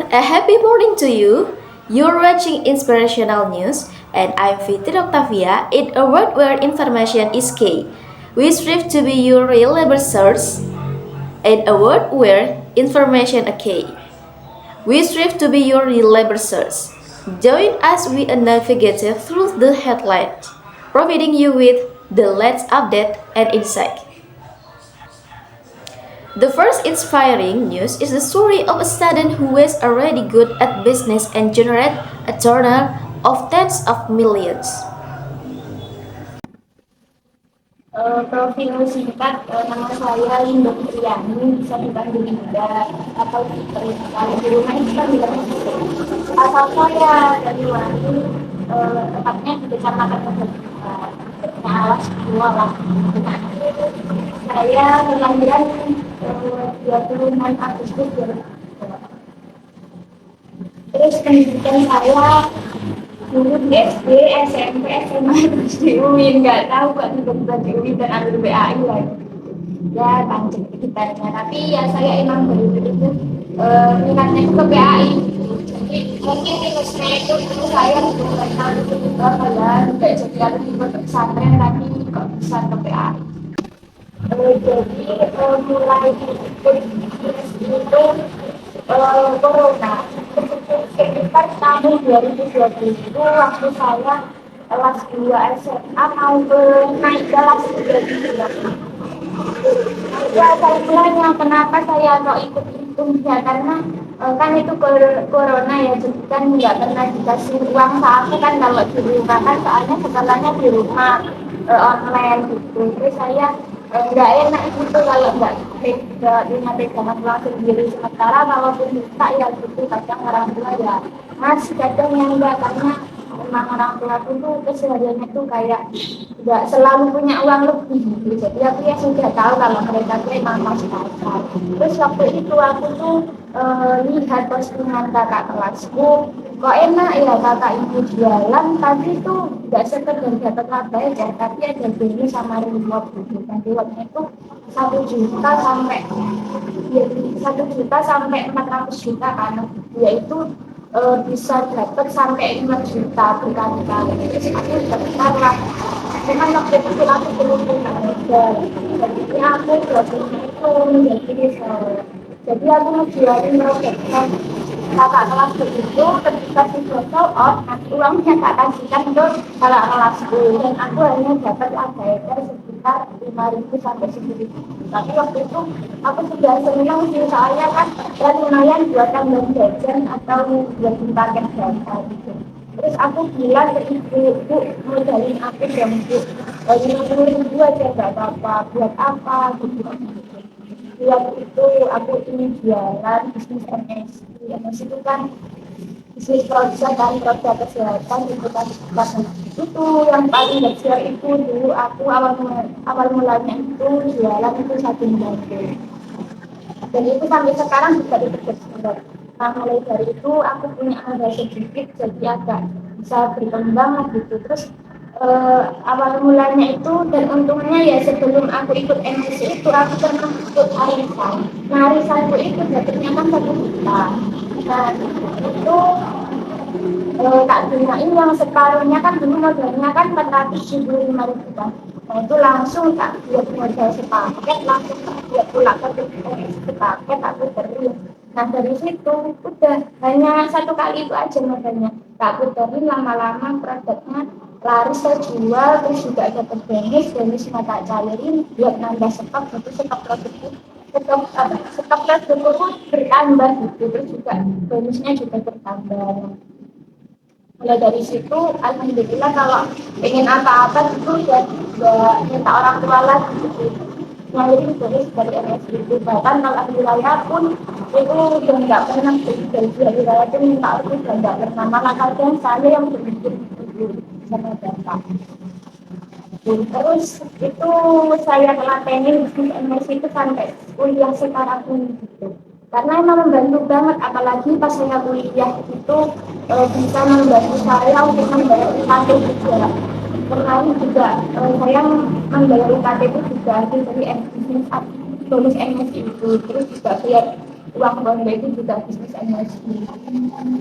A happy morning to you. You're watching Inspirational News, and I'm Fitri Octavia in a world where information is key. We strive to be your reliable source in a world where information is key. We strive to be your reliable source. Join us we navigate through the headlines, providing you with the latest update and insight. The first inspiring news is the story of a student who was already good at business and generate a turnover of tens of millions. Profil singkat nama saya Linda Fitriani, bisa dipanggil Linda atau Fitri. Kalau di rumah itu kan bilangnya Fitri. Asal saya dari Wani, tepatnya di Kecamatan Kebutuhan, Alas dua lah. Saya kelahiran 26 Agustus 2002. Terus pendidikan saya dulu di SD, SMP, SMA terus di UI, nggak tahu kok tiba-tiba di UI dan ambil BAI lagi. Ya lanjut ceritanya, tapi ya saya emang dari itu minatnya itu ke BAI. Jadi mungkin minusnya itu dulu saya bukan tahu itu juga kalian nggak jadi aku ikut pesantren tapi kok bisa ke BAI. Jadi mulai ikut itu corona sekitar tahun 2020 itu waktu saya kelas 2 SMA mau naik kelas 3 gitu ya. Ya saya bilangnya kenapa saya kok ikut itu ya karena kan itu corona ya, jadi kan nggak pernah dikasih uang saku kan kalau di rumah kan soalnya sekolahnya di rumah online gitu. Terus saya nggak enak gitu kalau nggak punya pegangan uang sendiri, sementara kalau pun minta ya gitu kadang orang tua ya masih kadang yang enggak, karena memang orang tua itu kesehariannya tuh kayak nggak selalu punya uang lebih gitu. Jadi aku ya sudah tahu kalau mereka tuh emang masih kasar. Terus waktu itu aku tuh lihat postingan kakak kelasku, kok enak ya kakak ini jualan, tapi tuh nggak sekedar dapat laba aja, tapi ada bonus sama reward gitu. Dan rewardnya itu 1 juta sampai ya, 1 juta sampai 400 juta kan, yaitu bisa dapat sampai 5 juta berkali-kali. Terus aku daftar lah, cuman waktu itu aku belum punya modal, jadi aku belajarnya itu menjadi reseller. Jadi aku ngejualin produknya kakak kelas begitu, ketika sudah sold out nanti uangnya tak kasihkan ke kakak kelasku, dan aku hanya dapat laba sekitar 5.000 sampai 10.000. Tapi waktu itu aku sudah senang sih, soalnya kan dan lumayan buat tambahan jajan atau buat paket jasa gitu. Terus aku bilang ke ibu, modalin aku dong bu, 50.000 aja nggak apa-apa, buat apa gitu. Waktu itu aku ingin jualan bisnis MSI. MSI itu kan bisnis produk dan produk kesehatan itu kan. Itu yang paling besar itu dulu aku awal mulanya itu jualan itu 1 bulan. Dan itu sampai sekarang juga terus. Nah mulai dari itu aku punya modal sedikit, jadi agak bisa berkembang lah gitu. Terus awal mulanya itu dan untungnya ya sebelum aku ikut MSC itu aku pernah ikut arisan. Nah arisanku itu dapatnya kan 1 juta. Nah itu tak gunain yang separuhnya, kan dulu modalnya kan 475.000 kan. Nah itu langsung tak buat modal sepaket, langsung tak buat pulang ke sepaket aku beri. Nah dari situ udah hanya 1 kali itu aja modalnya, tak puterin lama-lama produknya laris terjual, terus juga dapat bonusnya tak cairin buat nambah stok, jadi stok produkku stok produkku bertambah gitu, terus juga bonusnya juga bertambah. Mulai dari situ alhamdulillah kalau pengen apa-apa itu ya minta orang tua lagi gitu, ngajarin terus dari MSI itu. Bahkan kalau ahli wilayah pun itu udah nggak pernah dari ahli wilayah itu minta itu udah nggak pernah, malah kadang saya yang berpikir itu sama bapak. Terus itu saya telatenin bisnis MSI itu sampai kuliah sekarang ini gitu, karena emang membantu banget, apalagi pas saya kuliah itu bisa membantu saya untuk membayar UKT juga. Kemarin juga saya membayar UKT itu juga hasil dari bisnis bonus MSI itu, terus juga biar uang bonda itu juga bisnis NFT.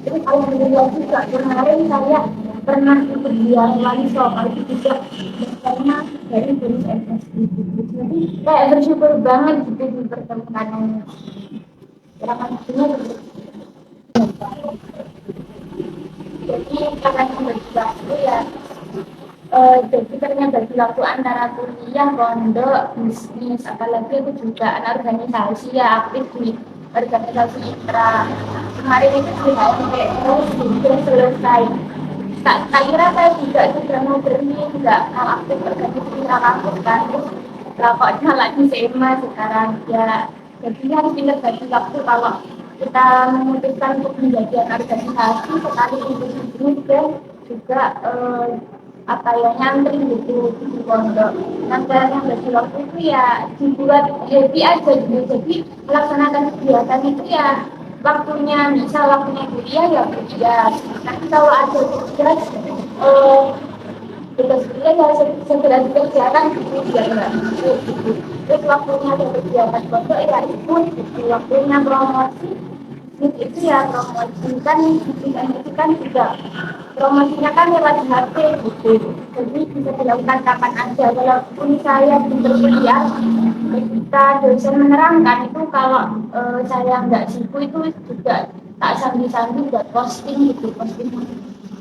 Terus alhamdulillah juga kemarin saya pernah ikut biar lagi soal itu juga karena dari bisnis NFT gitu. Jadi kayak bersyukur banget gitu dipertemukan berapa maksudnya jadi karena bagi waktu ya jadi karena bagi waktu antara kuliah, pondok, bisnis, apalagi aku juga anak organisasi ya aktif di organisasi intra. Kemarin itu di HMP terus sudah selesai. Tak kira saya juga sudah mau berhenti, nggak mau aktif organisasi intra kampus kan. Terus lah kok jalan di SMA sekarang ya. Jadi harus pindah bagi waktu kalau kita memutuskan untuk menjadi organisasi sekali ini dan juga apa ya nyantri gitu di pondok. Nah caranya bagi waktu itu ya dibuat happy aja gitu. Jadi melaksanakan kegiatan itu ya waktunya misal waktunya kuliah ya kuliah. Nanti kalau ada tugas tugas kuliah ya segera dikerjakan gitu ya enggak gitu. Terus waktunya ada kegiatan pondok ya ikut gitu. Waktunya promosi itu ya promosi kan itu kan juga promosinya kan lewat HP gitu jadi bisa dilakukan kapan aja walaupun saya di berkuliah ketika dosen menerangkan itu kalau saya nggak sibuk itu juga tak sambil-sambil buat posting gitu posting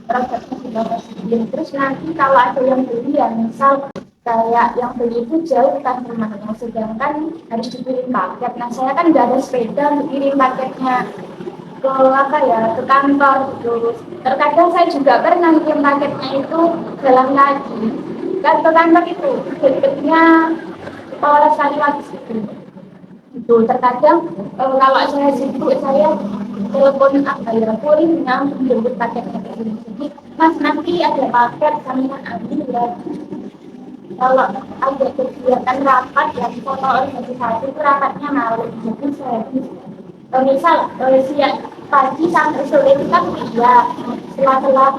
produknya juga posting terus nanti kalau ada yang beli ya misal kayak yang beli itu jauh kan rumahnya sedangkan harus dikirim paket nah saya kan nggak ada sepeda untuk kirim paketnya ke apa ya ke kantor gitu terkadang saya juga pernah kirim paketnya itu jalan kaki kan ke kantor itu dekatnya Polres Kaliwati itu terkadang kalau saya sibuk saya telepon apa ya kurirnya untuk jemput paketnya ke sini jadi mas nanti ada paket kami ambil ya kalau ada kegiatan rapat ya kalau organisasi itu rapatnya malam jadi saya misal siang pagi sampai sore itu kan kuliah setelah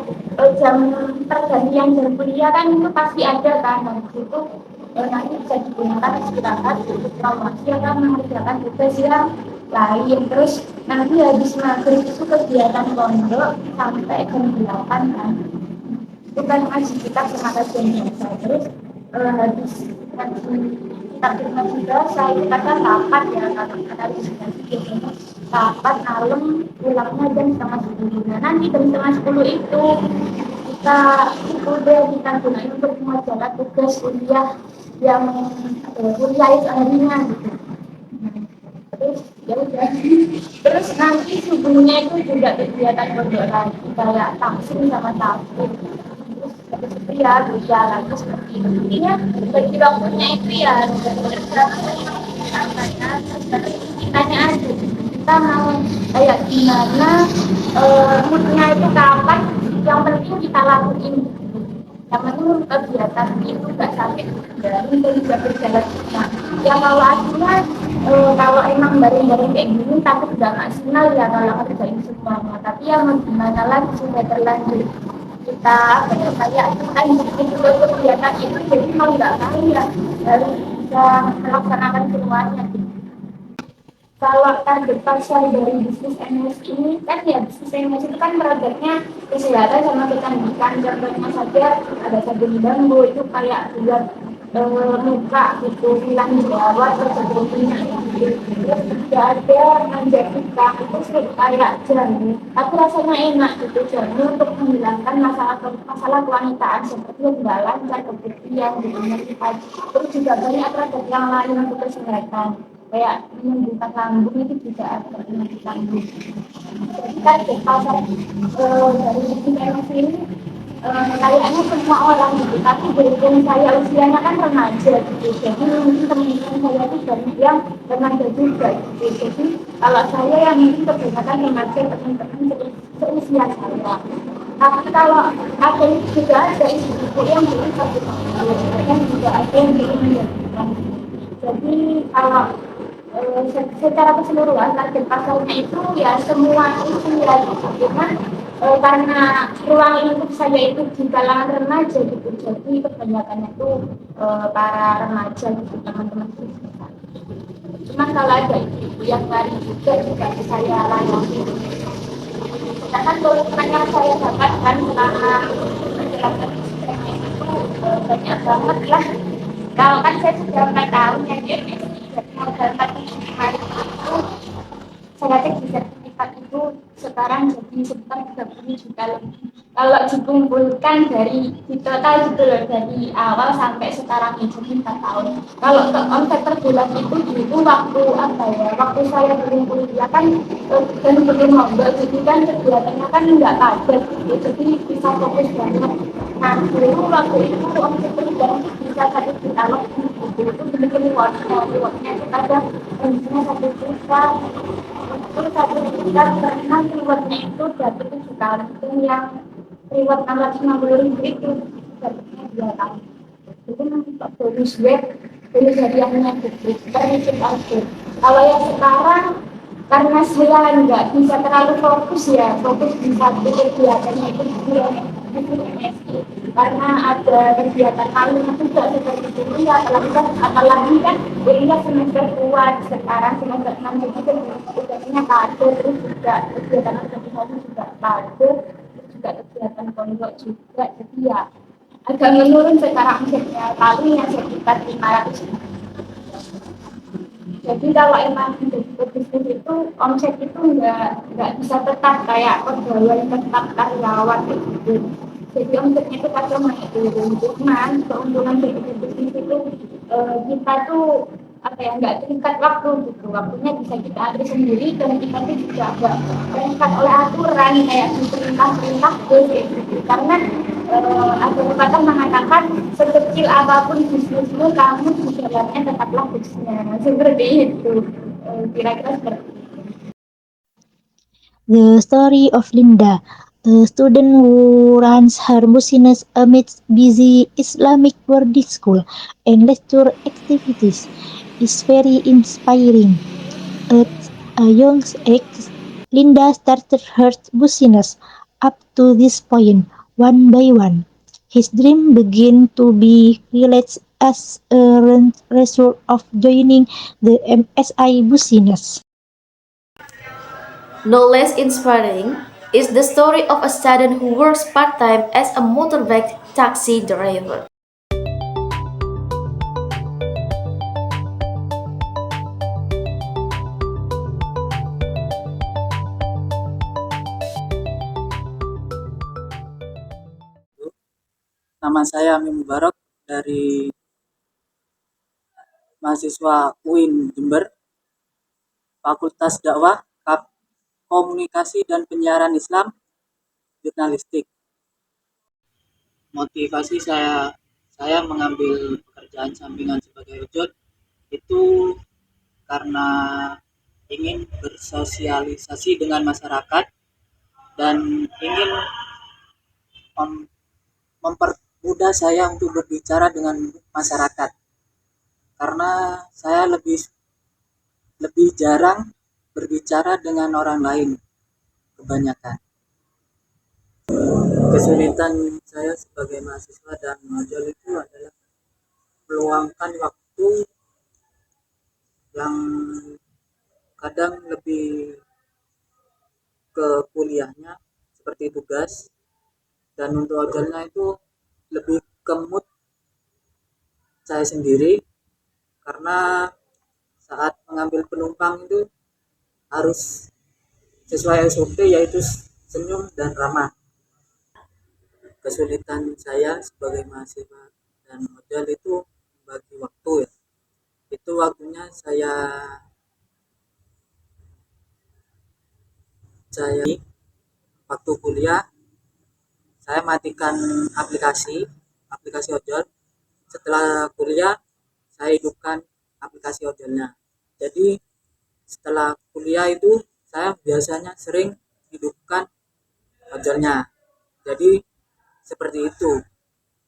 jam pergantian jam kuliah kan itu pasti ada kan dan itu nanti bisa digunakan istirahat untuk promosi atau mengerjakan tugas yang lain terus nanti habis maghrib itu kegiatan pondok sampai jam 8 kan itu kan masih kita semangat jam biasa terus habis nanti kita terima juga saya kita kan rapat ya kalau ada biasanya rapat malam pulangnya jam 9:30 nah nanti jam 9:30 itu kita udah kita gunain untuk mengerjakan tugas kuliah yang kuliah itu harinya gitu terus ya udah terus nanti subuhnya itu juga kegiatan pondok lagi kayak taksim sama taklim terus habis itu ya bisa lagi seperti itu intinya bagi waktunya itu ya kitanya aja kita mau kayak gimana moodnya itu kapan yang penting kita lakuin yang penting kegiatan itu nggak sampai dari dan juga berjalan nah yang kalau akhirnya kalau emang bareng-bareng kayak gini takut nggak maksimal ya kalau kerjain semuanya tapi yang mau gimana lagi sudah terlanjur kita kayak kan itu kegiatan itu jadi mau nggak mau ya harus bisa melaksanakan semuanya kalau target pasar dari bisnis MS ini kan ya bisnis MS itu kan produknya kesehatan sama kecantikan contohnya saja ada sabun bambu itu kayak buat muka gitu hilang jerawat atau sabun minyak gitu terus juga ada menjadikan itu kayak jamu tapi rasanya enak gitu jamu untuk menghilangkan masalah kewanitaan seperti enggak lancar keputihan gitu terus juga banyak produk yang lain untuk kesehatan kayak menyembuhkan lambung itu juga ada penyakit lambung. Jadi kan di pasar dari bisnis ini kayaknya semua orang gitu, tapi berhubung saya usianya kan remaja gitu, jadi mungkin teman-teman saya itu banyak yang remaja juga gitu. Jadi kalau saya yang mungkin kebanyakan remaja teman-teman seusia saya. Tapi kalau ada juga ada ibu-ibu yang belum satu tahun, juga ada yang belum menjadikan. Jadi kalau secara keseluruhan target pasarnya itu ya semua usia gitu cuman karena ruang lingkup saya itu di kalangan remaja gitu jadi kebanyakan itu para remaja gitu teman-teman kita Cuma kalau ada ibu yang lari juga saya layani. Sedangkan keuntungannya saya dapatkan selama menjalankan istilahnya itu banyak banget lah. Kalau kan saya sudah 4 tahun ya, jadi modal 45 itu saya cek di sertifikat itu sekarang jadi sekitar 30 juta lebih. Kalau dikumpulkan dari di total gitu loh, dari awal sampai sekarang ini jadi 4 tahun. Kalau untuk omset per bulan itu dulu waktu apa ya, waktu saya belum kuliah kan dan belum ngobrol jadi kan kegiatannya kan nggak padat gitu, jadi bisa fokus banget. Nah dulu waktu itu omset per bulan itu bisa 1 juta lebih gitu, itu benar-benar rewardnya itu kadang misalnya 1 juta, terus 1 juta karena rewardnya itu dari 7 tahun itu yang reward 650.000 itu dapatnya 2 tahun. Itu nanti Pak bonus hadiahnya gitu, terhitung aja. Kalau yang sekarang karena saya nggak bisa terlalu fokus ya, fokus di satu kegiatannya itu di MSI, karena ada kegiatan lain juga seperti itu ya, apalagi kan kuliah semester kuat sekarang semester 6 jadi kegiatannya kado, terus juga kegiatan organisasi juga kado, terus juga kegiatan pondok juga, jadi ya agak menurun secara omsetnya, paling yang sekitar 500. Jadi kalau emang jadi pebisnis itu omset itu nggak bisa tetap kayak pegawai tetap karyawan gitu. Jadi omsetnya itu kadang naik turun. Cuman keuntungan dari bisnis itu kita tuh apa ya, nggak terikat waktu gitu. Waktunya bisa kita atur sendiri dan kita tuh juga nggak terikat oleh aturan kayak perintah-perintah gitu. Karena ada pepatah mengatakan sekecil apapun bisnismu kamu di dalamnya tetaplah bisnisnya, seperti itu. Kira-kira seperti itu. The story of Linda, a student who runs her business amidst busy Islamic boarding school and lecture activities, is very inspiring. At a young age, Linda started her business. Up to this point, one by one, his dream began to be realized as a result of joining the MSI business. No less inspiring is the story of a student who works part-time as a motorbike taxi driver. Nama saya Amin Mubarak dari mahasiswa UIN Jember, Fakultas Dakwah, Komunikasi dan Penyiaran Islam, Jurnalistik. Motivasi saya mengambil pekerjaan sampingan sebagai ojol itu karena ingin bersosialisasi dengan masyarakat dan ingin mempermudah saya untuk berbicara dengan masyarakat, karena saya lebih jarang berbicara dengan orang lain kebanyakan. Kesulitan saya sebagai mahasiswa dan ojol itu adalah meluangkan waktu yang kadang lebih ke kuliahnya seperti tugas, dan untuk ojolnya itu lebih ke mood saya sendiri, karena saat mengambil penumpang itu harus sesuai SOP, yaitu senyum dan ramah. Kesulitan saya sebagai mahasiswa dan modal itu bagi waktu ya. Itu waktunya saya waktu kuliah saya matikan aplikasi ojol. Setelah kuliah saya hidupkan aplikasi ojolnya. Jadi setelah kuliah itu saya biasanya sering hidupkan ojolnya. Jadi seperti itu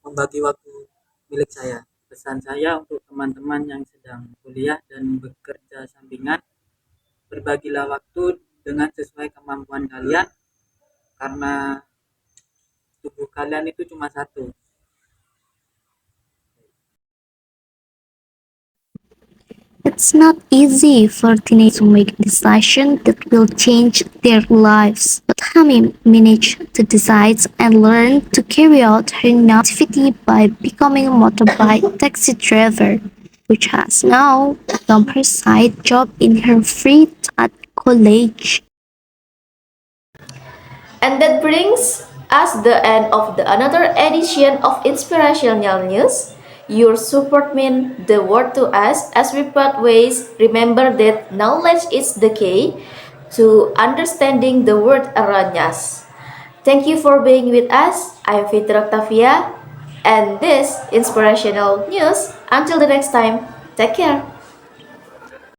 membagi waktu milik saya. Pesan saya untuk teman-teman yang sedang kuliah dan bekerja sampingan, berbagilah waktu dengan sesuai kemampuan kalian, karena tubuh kalian itu cuma satu. It's not easy for teenagers to make a decision that will change their lives, but Hami managed to decide and learn to carry out her new activity by becoming a motorbike taxi driver, which has now become her side job in her free time at college. And that brings us the end of the another edition of Inspirational News. Your support means the world to us as we part ways. Remember that knowledge is the key to understanding the world around us. Thank you for being with us. I'm Fitri Octavia and this Inspirational News. Until the next time, take care.